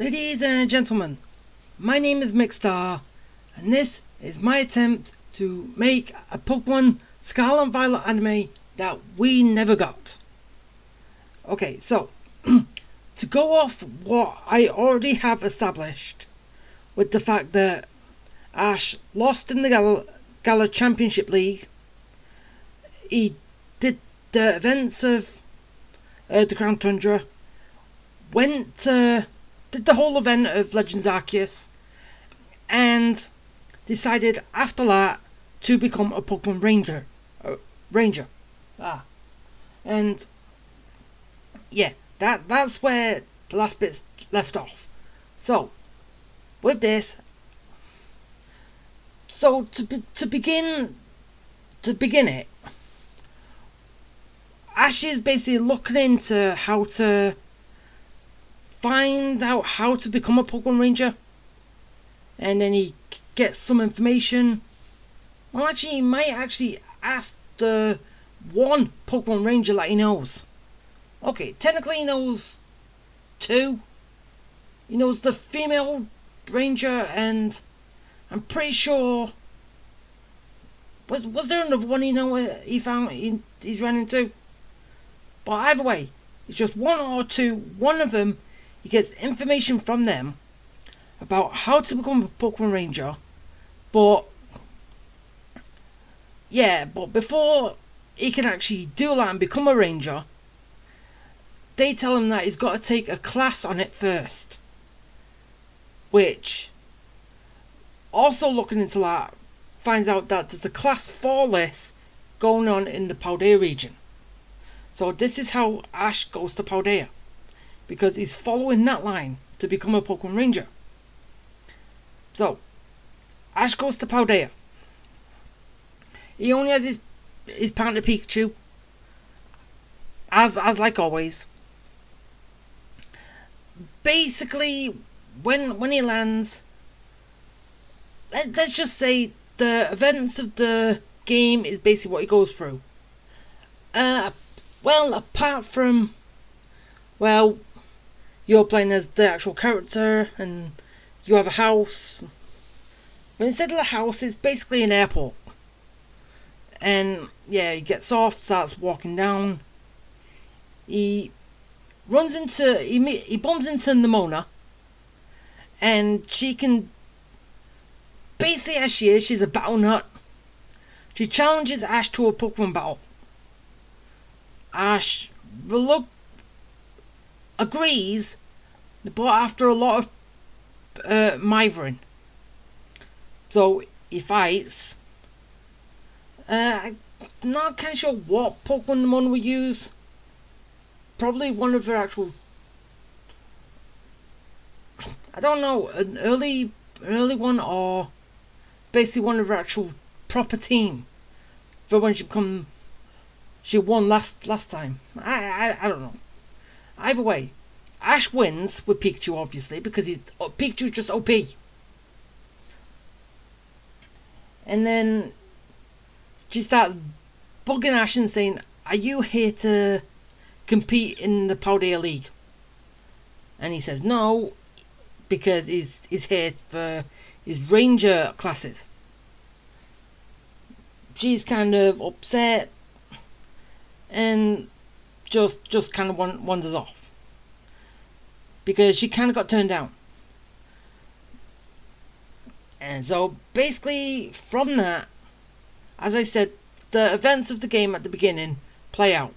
Ladies and gentlemen, my name is Mickstar, and this is my attempt to make a Pokemon Scarlet and Violet anime that we never got. Okay, so, to go off what I already have established, with the fact that Ash lost in the Gala Championship League, he did the events of the Crown Tundra, did the whole event of Legends Arceus, and decided after that to become a Pokemon Ranger. And yeah, that's where the last bit's left off. So, with this, to begin it, Ash is basically looking into how to find out how to become a Pokemon Ranger, and then he gets some information. Well, actually, he might actually ask the one Pokemon Ranger that he knows. Okay, technically he knows two. He knows the female Ranger, and I'm pretty sure. Was there another one he ran into? But either way, it's just one or two. One of them, he gets information from them about how to become a Pokemon Ranger, but before he can actually do that and become a Ranger, they tell him that he's got to take a class on it first. Which, also looking into that, finds out that there's a class 4 list going on in the Paldea region. So this is how Ash goes to Paldea, because he's following that line to become a Pokemon Ranger. So, Ash goes to Paldea. He only has his partner Pikachu, as like always. Basically, when he lands, let's just say the events of the game is basically what he goes through. Well, apart from, you're playing as the actual character, and you have a house. But instead of a house, it's basically an airport. And yeah, he gets off, starts walking down. He bumps into Nemona, and she can, basically as she is, she's a battle nut. She challenges Ash to a Pokemon battle. Ash agrees, but after a lot of mithering. So he fights. I'm not kind of sure what Pokemon Nemona would use. Probably one of her actual, I don't know, an early one, or basically one of her actual proper team for when she won last time. I don't know. Either way, Ash wins with Pikachu, obviously, because Pikachu's just OP. And then she starts bugging Ash and saying, "Are you here to compete in the Paldea League?" And he says no, because he's here for his Ranger classes. She's kind of upset and just kind of wanders off, because she kind of got turned down. And so basically from that, as I said, the events of the game at the beginning play out.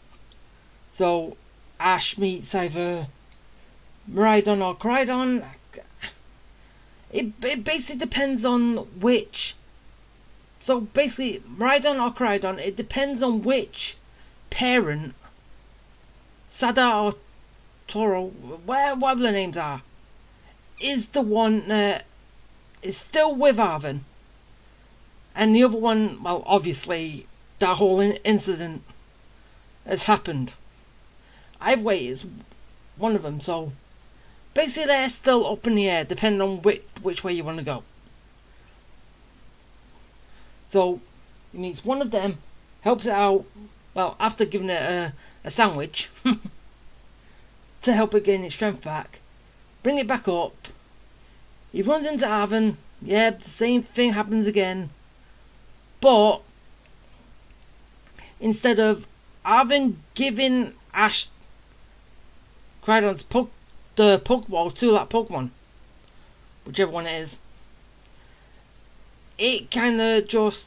So Ash meets either Miraidon or Crydon. It basically depends on which. So basically, Miraidon or Crydon, it depends on which parent, Sada or Toro, whatever the names are, is the one that is still with Arven. And the other one, well, obviously, that whole incident has happened. Either way, it's one of them, so basically they're still up in the air, depending on which way you want to go. So, he meets one of them, helps it out, well, after giving it a sandwich, to help it gain its strength back. bring it back up. He runs into Arvin. Yeah, the same thing happens again. But instead of Arvin giving Ash Crydon's the Pokeball to that Pokemon, whichever one it is, it kind of just,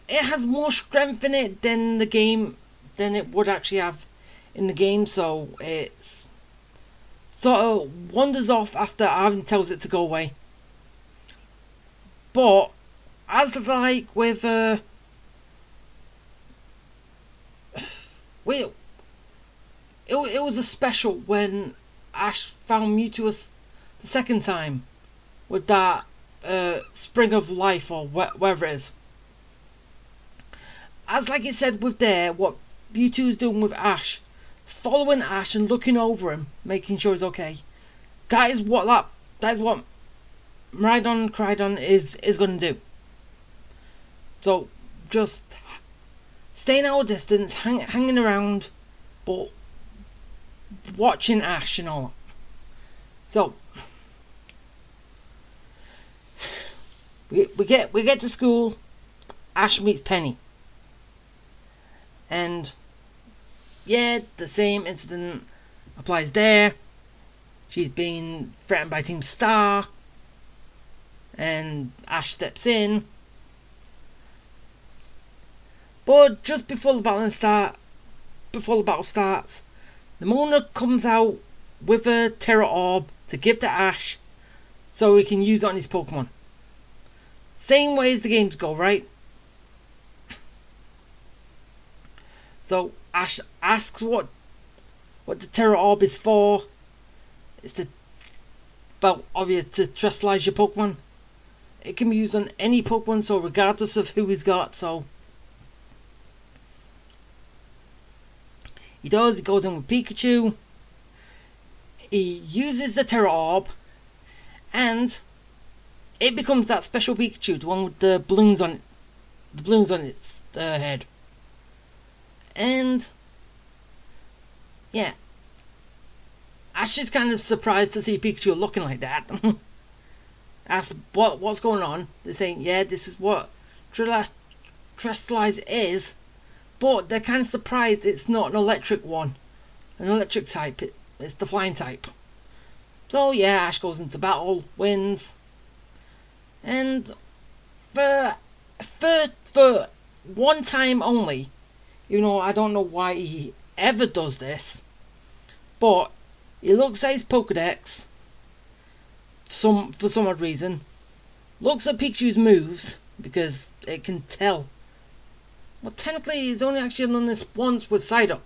it has more strength in it than it would actually have in the game, so it's sort of wanders off after Arvin tells it to go away. But as like with it was a special when Ash found Mewtwo the second time with that Spring of Life or whatever it is. As like it said with what Mewtwo is doing with Ash, following Ash and looking over him, making sure he's okay. That is what Crydon is going to do. So just staying at a distance, hanging around, but watching Ash and all that. So we get to school. Ash meets Penny, and yeah, the same incident applies there. She's being threatened by Team Star, and Ash steps in. But just before the battle starts, Nemona comes out with a Terra Orb to give to Ash so he can use it on his Pokemon. Same way as the games go, right? So Ash asks what the Terra Orb is for. It's to terrestrialize your Pokemon. It can be used on any Pokemon, so regardless of who he's got, so he goes in with Pikachu. He uses the Terra Orb, and it becomes that special Pikachu, the one with the balloons on its head. And yeah, Ash is kind of surprised to see Pikachu looking like that. Asks what's going on. They're saying, yeah, this is what Terrestrialize is, but they're kind of surprised it's not an electric type. It's the flying type. So yeah, Ash goes into battle, wins, and for one time only, I don't know why he ever does this, but he looks at his Pokedex for some odd reason, looks at Pikachu's moves, because it can tell. Well, technically he's only actually done this once with Psyduck,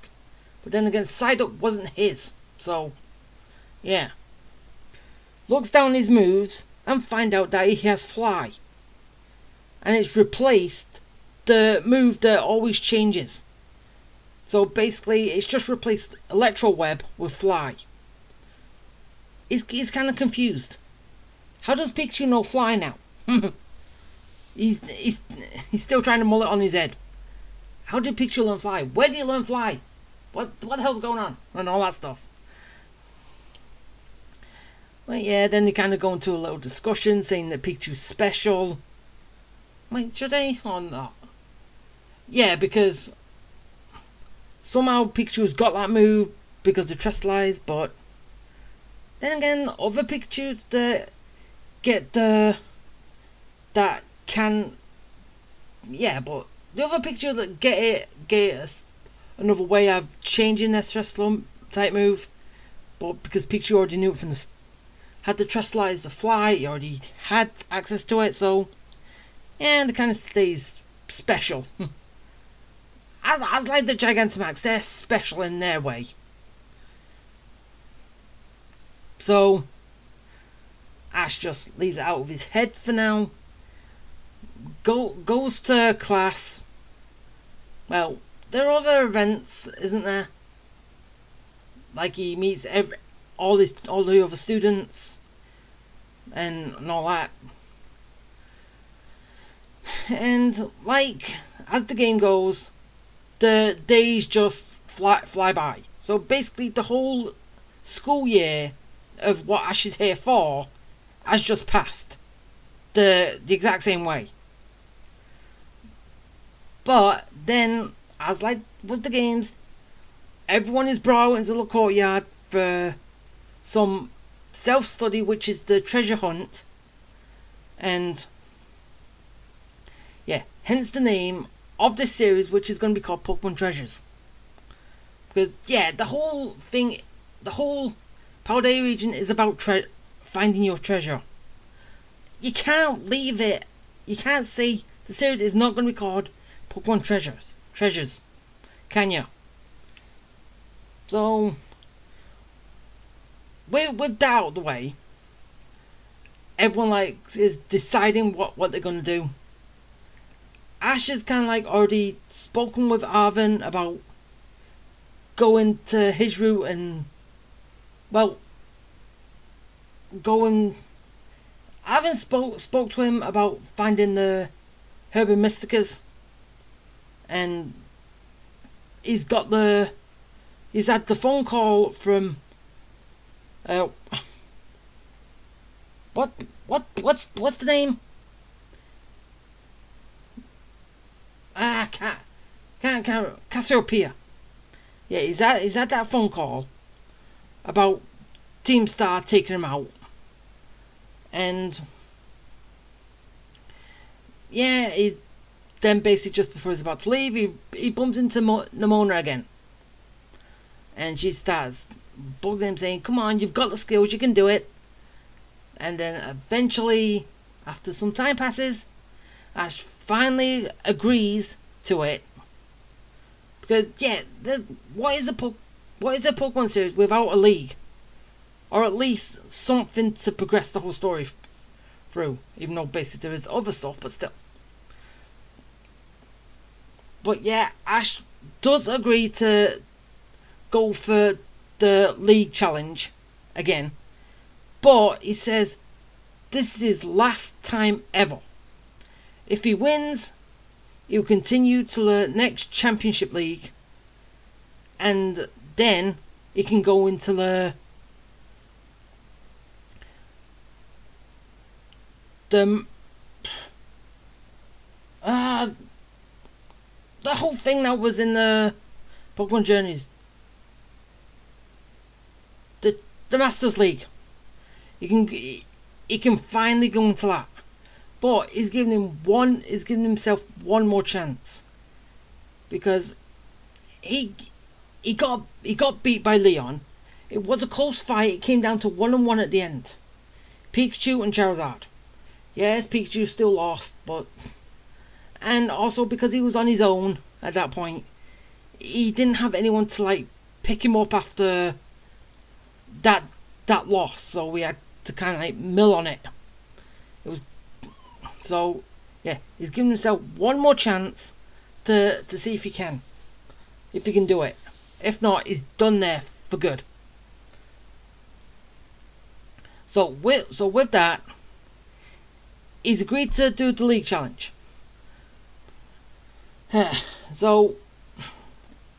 but then again Psyduck wasn't his, so yeah. Looks down his moves and find out that he has Fly, and it's replaced the move that always changes. So basically it's just replaced Electro Web with Fly. He's kind of confused. How does Pikachu know Fly now? he's still trying to mull it on his head. How did Pikachu learn Fly? Where did he learn Fly? What the hell's going on? And all that stuff. Well, yeah, then they kind of go into a little discussion saying that Pikachu's special. Wait, should they or not? Yeah, because somehow Pikachu's got that move because of Terrestrialize, but then again, other Pikachus that get that can, yeah, but the other Pikachu that get another way of changing their Terrestrial type move, but because Pikachu already knew it had to Terrestrialize the Fly, he already had access to it, so yeah, they kind of stays special. As like the Gigantamax, they're special in their way. So Ash just leaves it out of his head for now. Goes to class. Well, there are other events, isn't there? Like he meets all the other students and all that. And like as the game goes, the days just fly by. So basically the whole school year of what Ash is here for has just passed. The exact same way. But then, as like with the games, everyone is brought out into the courtyard for some self-study, which is the treasure hunt. And yeah, hence the name of this series, which is going to be called Pokemon Treasures. Because yeah, the whole Paldea region is about finding your treasure. You can't leave it. You can't say the series is not going to be called Pokemon Treasures. Can you? So, with that out of the way, everyone is deciding what they're going to do. Ash has kind of already spoken with Arven about going to his route and, well, going. Arven spoke to him about finding the Herba Mysticas, and he's had the phone call from what's the name? Cassiopeia. Yeah, he's had that phone call about Team Star taking him out. And yeah, he then basically just before he's about to leave, he bumps into Nimona again. And she starts bugging him, saying, "Come on, you've got the skills, you can do it." And then eventually, after some time passes, Ash finally agrees to it. Because yeah, what is a Pokemon series without a league? Or at least something to progress the whole story through. Even though basically there is other stuff, but still. But yeah, Ash does agree to go for the league challenge again. But he says this is his last time ever. If he wins, he'll continue to the next championship league. And then he can go into the whole thing that was in the Pokemon Journeys, the Masters League. He can finally go into that, but he's giving himself one more chance, because he got beat by Leon. It was a close fight. It came down to 1-1 at the end. Pikachu and Charizard. Yes, Pikachu still lost, but... And also because he was on his own at that point. He didn't have anyone to, pick him up after that loss. So we had to kind of, mill on it. It was... So, yeah, he's giving himself one more chance to see if he can. If he can do it. If not, he's done there for good. So with that... He's agreed to do the league challenge. So,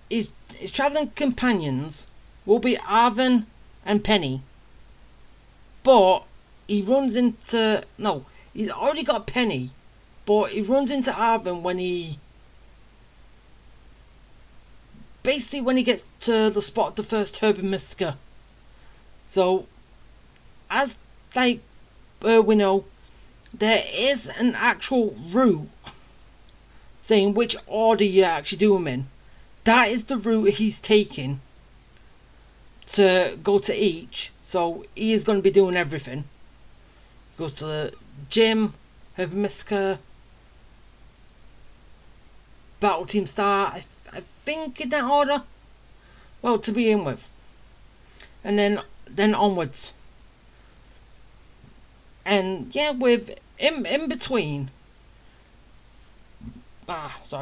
his travelling companions will be Arven and Penny. But he runs into... No, he's already got Penny. But he runs into Arven when he... Basically when he gets to the spot of the first Herba Mystica. So, as we know, there is an actual route saying which order you actually do them in. That is the route he's taking to go to each. So he is going to be doing everything. He goes to the gym, Herba Mystica, Battle Team Star, I think in that order. Well, to begin with. And then onwards. And yeah, with in between. Ash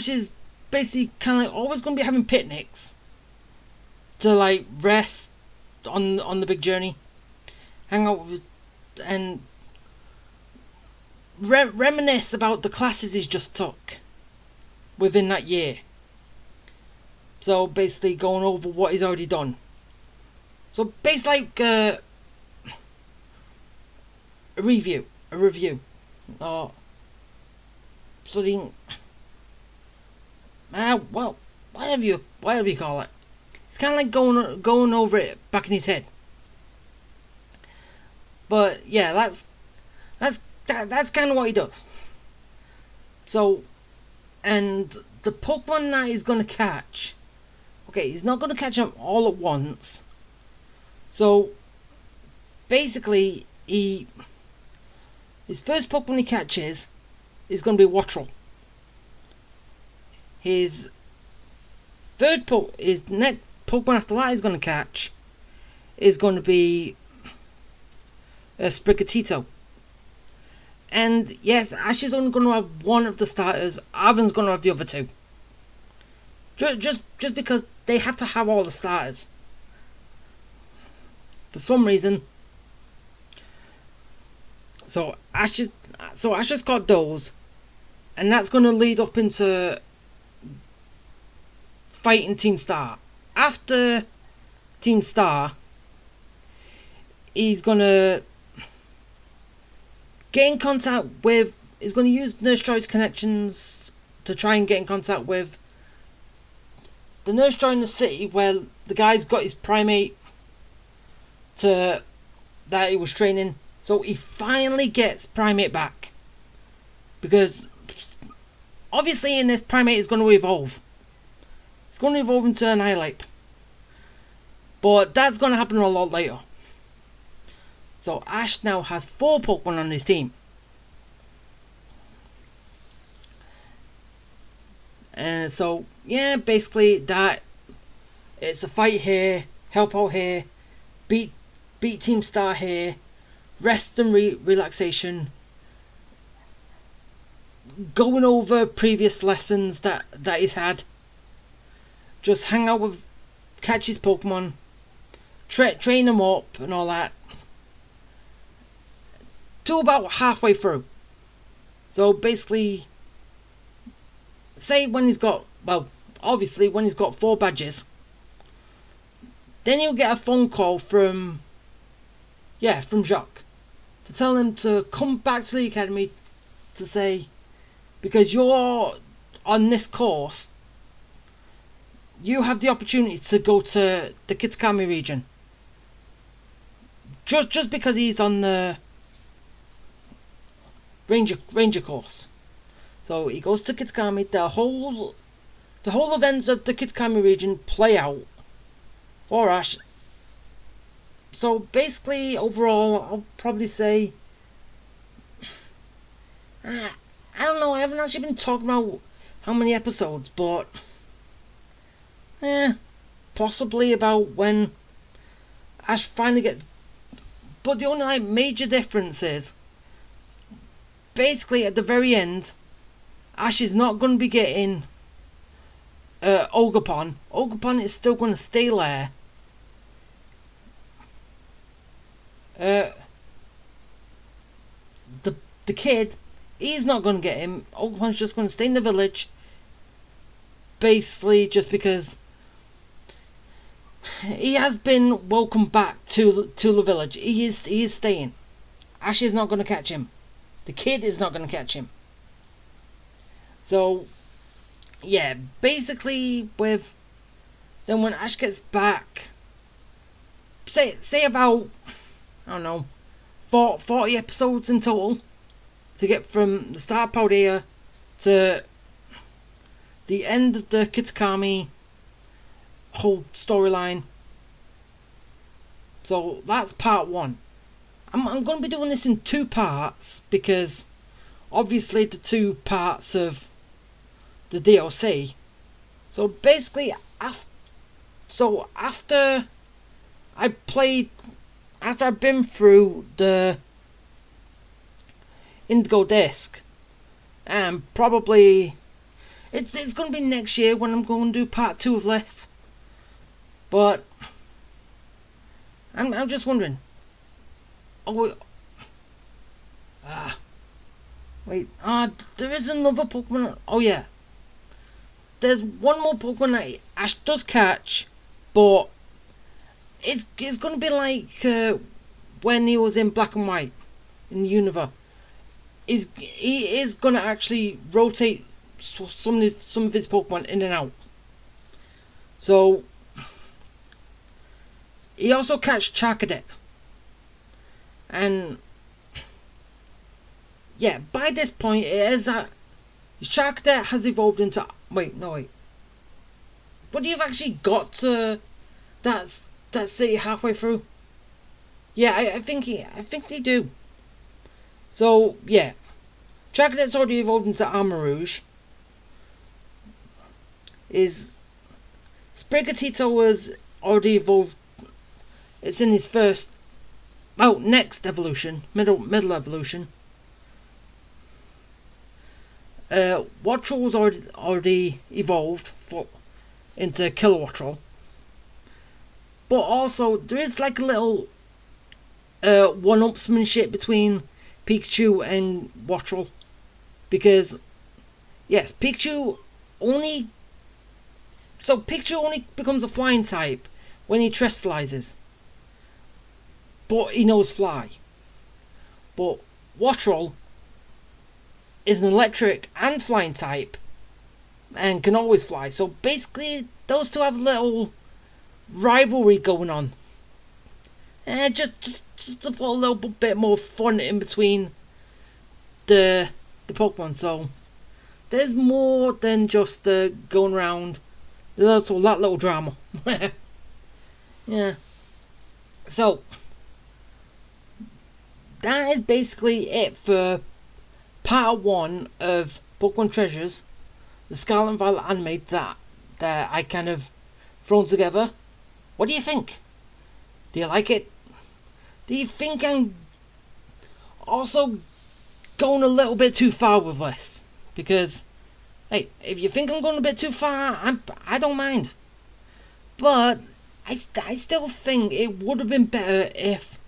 is basically kind of always going to be having picnics to rest on the big journey, hang out with, and reminisce about the classes he's just took within that year. So basically going over what he's already done. So basically like a review. Or studying. Well, whatever you call it. It's kind of like going over it back in his head. But yeah, that's kind of what he does. So, and the Pokemon that he's gonna catch, okay, he's not gonna catch them all at once. So basically, his first Pokemon he catches is gonna be Wattrel. His his next Pokemon after that he's gonna catch is gonna be a Sprigatito. And yes, Ash is only going to have one of the starters. Arven's going to have the other two. Just because they have to have all the starters. For some reason. So Ash has got those. And that's going to lead up into fighting Team Star. After Team Star, he's going to get in contact with. He's going to use Nurse Joy's connections to try and get in contact with the Nurse Joy in the city where the guy's got his primate that he was training. So he finally gets primate back. Because obviously in this, primate is going to evolve. It's going to evolve into Annihilate. But that's going to happen a lot later. So Ash now has 4 Pokemon on his team. And so, yeah, basically that. It's a fight here, help out here, beat Team Star here, rest and relaxation, going over previous lessons that he's had, just hang out with, catch his Pokemon, train them up and all that. To about halfway through. So basically, say when he's got, well, obviously when he's got 4 badges, then you'll get a phone call from Jacques to tell him to come back to the academy to say, because you're on this course, you have the opportunity to go to the Kitakami region. Just because he's on the Ranger course. So he goes to Kitakami. The whole events of the Kitakami region play out for Ash. So basically, overall, I'll probably say, I don't know. I haven't actually been talking about how many episodes, but possibly about when Ash finally gets. But the only major difference is, basically at the very end, Ash is not going to be getting Ogerpon. Ogerpon is still going to stay there. The kid, he's not going to get him. Ogerpon's just going to stay in the village. Basically, just because he has been welcomed back to the village. He is staying. Ash is not going to catch him. The kid is not going to catch him. So, yeah, basically with then when Ash gets back, say about, I don't know, 40 episodes in total to get from the start of Paldea to the end of the Kitakami whole storyline. So that's part 1. I'm going to be doing this in 2 parts because obviously the 2 parts of the DLC. So basically, after I've been through the Indigo Disc, and probably it's going to be next year when I'm going to do part 2 of this. But I'm just wondering. Wait, there is another Pokemon. Oh yeah. there's one more Pokemon that Ash does catch, but it's gonna be like when he was in Black and White in Unova. He is gonna actually rotate some of his Pokemon in and out. So he also catch Charcadet, and yeah, by this point it is that Charcadet has evolved into wait. But you've actually got to that city halfway through. Yeah, I think they do. So yeah, Charcadet's already evolved into Armarouge. Is Sprigatito was already evolved. It's in his first, next evolution, middle evolution. Wattrel was already evolved into Kilowattrel. But also, there is like a little one-upsmanship between Pikachu and Wattrel. Because, yes, Pikachu only becomes a flying type when he terrestrializes. But he knows fly. But Wattrel is an electric and flying type and can always fly. So basically, those two have a little rivalry going on. Just to put a little bit more fun in between the Pokemon. So there's more than just going around. There's also that little drama. Yeah. So that is basically it for part 1 of Pokemon Treasures, the Scarlet and Violet anime that I kind of thrown together. What do you think? Do you like it? Do you think I'm also going a little bit too far with this? Because, hey, if you think I'm going a bit too far, I don't mind. But I still think it would have been better if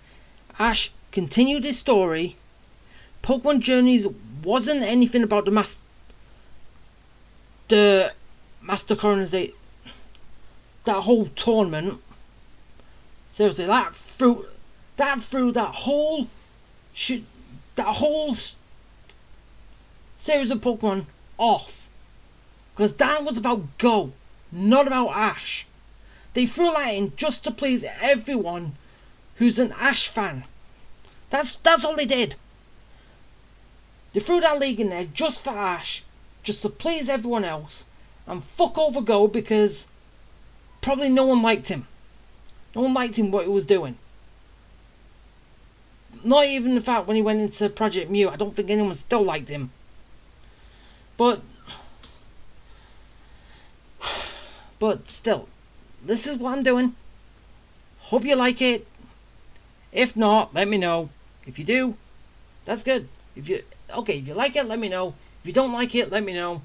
Ash continued his story. Pokemon Journeys wasn't anything about the Master Coronization, that whole tournament. Seriously, that threw that whole series of Pokemon off. Because that was about Go, not about Ash. They threw that in just to please everyone who's an Ash fan. That's all they did. They threw that league in there just for Ash, just to please everyone else, and fuck over Go because probably no one liked him. No one liked him what he was doing. Not even the fact when he went into Project Mew, I don't think anyone still liked him. But still, this is what I'm doing. Hope you like it. If not, let me know. If you do, that's good. If you like it, let me know. If you don't like it, let me know.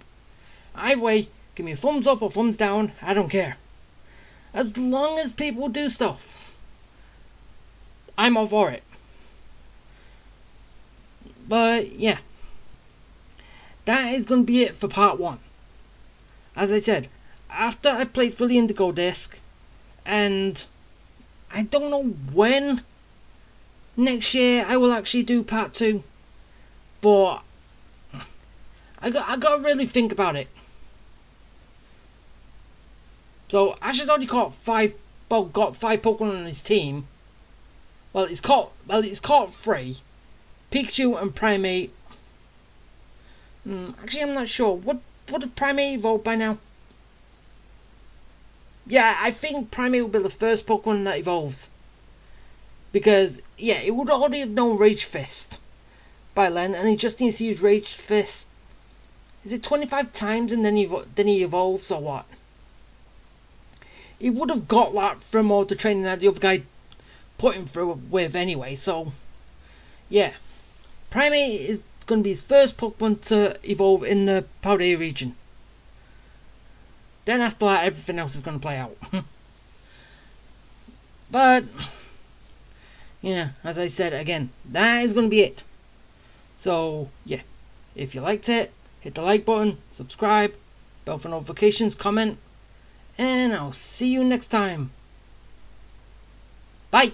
Either way, give me a thumbs up or thumbs down. I don't care. As long as people do stuff, I'm all for it. But yeah, that is going to be it for part 1. As I said, after I played through the Indigo disc, and I don't know when next year I will actually do part 2, but I got to really think about it. So Ash has already got 5 Pokemon on his team. Well, it's caught 3. Pikachu and Primeape. Actually, I'm not sure. What did Primeape evolve by now? Yeah, I think Primeape will be the first Pokemon that evolves. Because, yeah, it would already have known Rage Fist by then, and he just needs to use Rage Fist. Is it 25 times and then he evolves, or what? He would have got that from all the training that the other guy put him through with anyway, so yeah. Primeape is going to be his first Pokemon to evolve in the Paldea region. Then after that, everything else is going to play out. But yeah, as I said again, that is going to be it. So yeah, if you liked it, hit the like button, subscribe, bell for notifications, comment, and I'll see you next time. Bye!